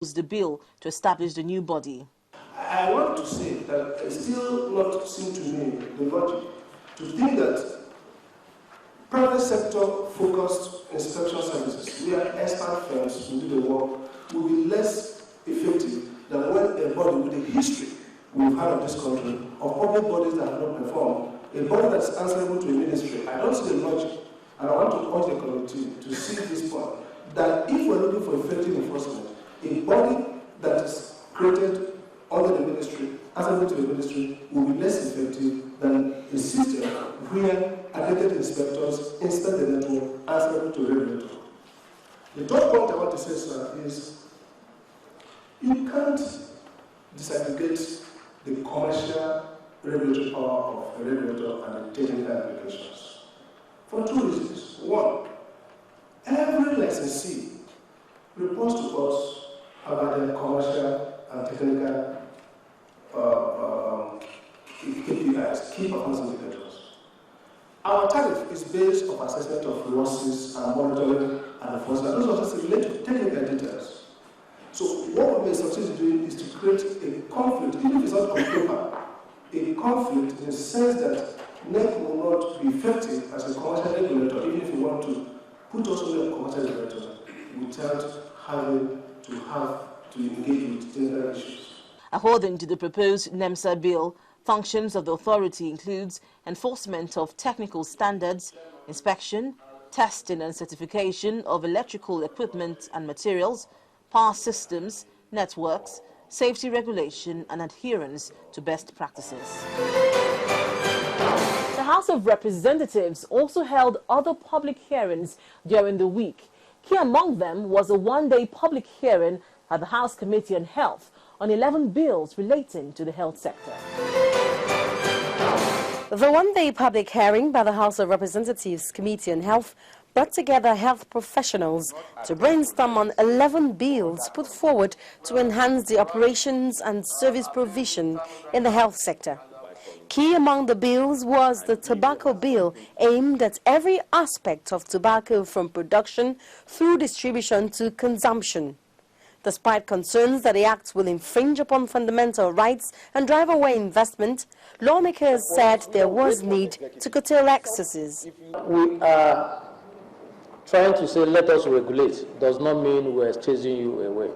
the bill to establish the new body. I want to say that it still not seem to me the logic to think that private sector focused inspection services, where expert firms will do the work, will be less effective than when a body with a history we've had of this country, of public bodies that have not performed, a body that's answerable to a ministry. I don't see the logic, and I want to urge the committee to see this point, that if we're looking for effective enforcement, a body that is created under the ministry, answerable to the ministry, will be less effective than a system where accredited inspectors inspect the network answerable to the regulator. The third point I want to say, sir, is you can't disaggregate the commercial regulatory power of the regulator and the technical applications for two reasons. One, every licensee reports to us about their commercial and technical KPIs, key performance indicators. Our tariff is based on assessment of losses and monitoring and enforcement. Those also relate to technical details. So what we may succeed in doing is to create a conflict, even if it's not on paper, a conflict in the sense that NEC will not be effective as a commercial regulator, even if we want to put us under a commercial regulator without having to engage with technical issues. According to the proposed NEMSA bill, functions of the authority includes enforcement of technical standards, inspection, testing and certification of electrical equipment and materials, power systems, networks, safety regulation and adherence to best practices. The House of Representatives also held other public hearings during the week. Key among them was a one-day public hearing at the House Committee on Health on 11 bills relating to the health sector. The one-day public hearing by the House of Representatives Committee on Health brought together health professionals to brainstorm on 11 bills put forward to enhance the operations and service provision in the health sector. Key among the bills was the tobacco bill, aimed at every aspect of tobacco from production through distribution to consumption. Despite concerns that the act will infringe upon fundamental rights and drive away investment, lawmakers said there was need to curtail excesses. We are trying to say let us regulate does not mean we're chasing you away.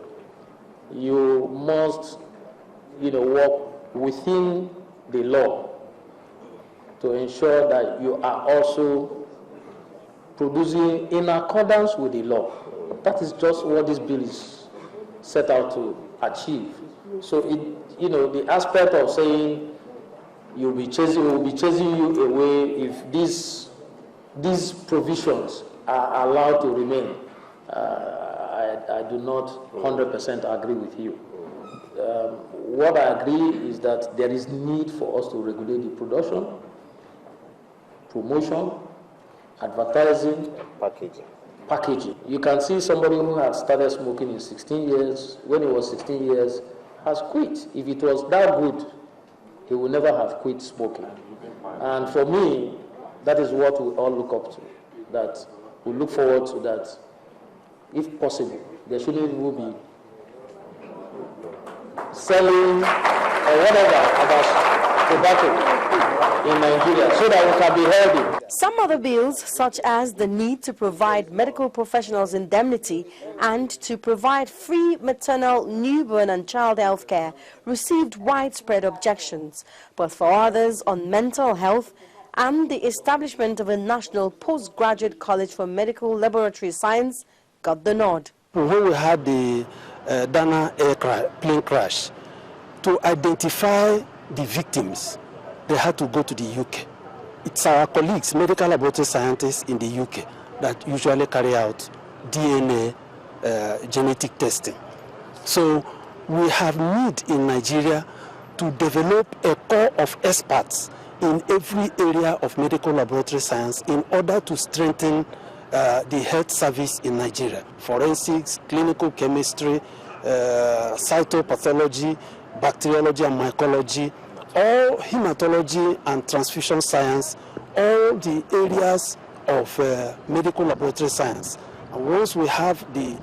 You must, work within the law to ensure that you are also producing in accordance with the law. That is just what this bill is set out to achieve. So the aspect of saying we'll be chasing you away if these provisions are allowed to remain, I do not 100% agree with you. What I agree is that there is need for us to regulate the production, promotion, advertising, packaging. You can see somebody who had started smoking in 16 years, when he was 16 years, has quit. If it was that good, he would never have quit smoking. And for me, that is what we all look up to, that we look forward to that. If possible, there shouldn't even be selling or whatever about tobacco in Nigeria so that we can be healthy. Some other bills, such as the need to provide medical professionals indemnity and to provide free maternal, newborn and child health care, received widespread objections. But for others on mental health and the establishment of a national postgraduate college for medical laboratory science got the nod. When we had the Dana plane crash, to identify the victims, they had to go to the UK. It's our colleagues, medical laboratory scientists in the UK, that usually carry out DNA genetic testing. So we have need in Nigeria to develop a core of experts in every area of medical laboratory science in order to strengthen the health service in Nigeria. Forensics, clinical chemistry, cytopathology, bacteriology and mycology, all hematology and transfusion science, all the areas of medical laboratory science. And once we have the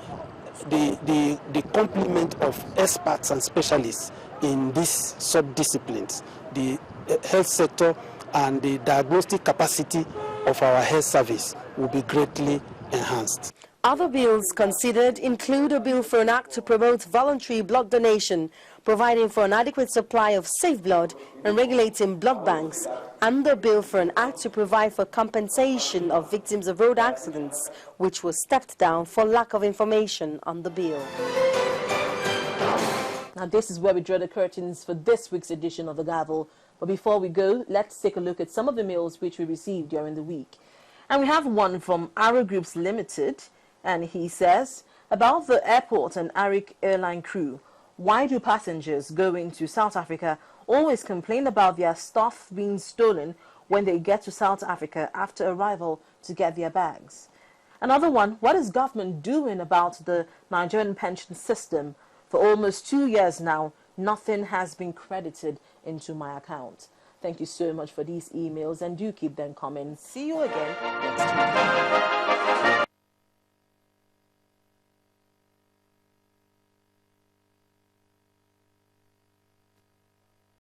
the complement of experts and specialists in these sub-disciplines, the health sector and the diagnostic capacity of our health service will be greatly enhanced. Other bills considered include a bill for an act to promote voluntary blood donation, providing for an adequate supply of safe blood and regulating blood banks, and a bill for an act to provide for compensation of victims of road accidents, which was stepped down for lack of information on the bill. Now, this is where we draw the curtains for this week's edition of the Gavel. But before we go, let's take a look at some of the mails which we received during the week. And we have one from Arrow Groups Limited, and he says, about the airport and Arik airline crew, why do passengers going to South Africa always complain about their stuff being stolen when they get to South Africa after arrival to get their bags? Another one, what is government doing about the Nigerian pension system? For almost 2 years now, nothing has been credited into my account. Thank you so much for these emails, and do keep them coming. See you again next time.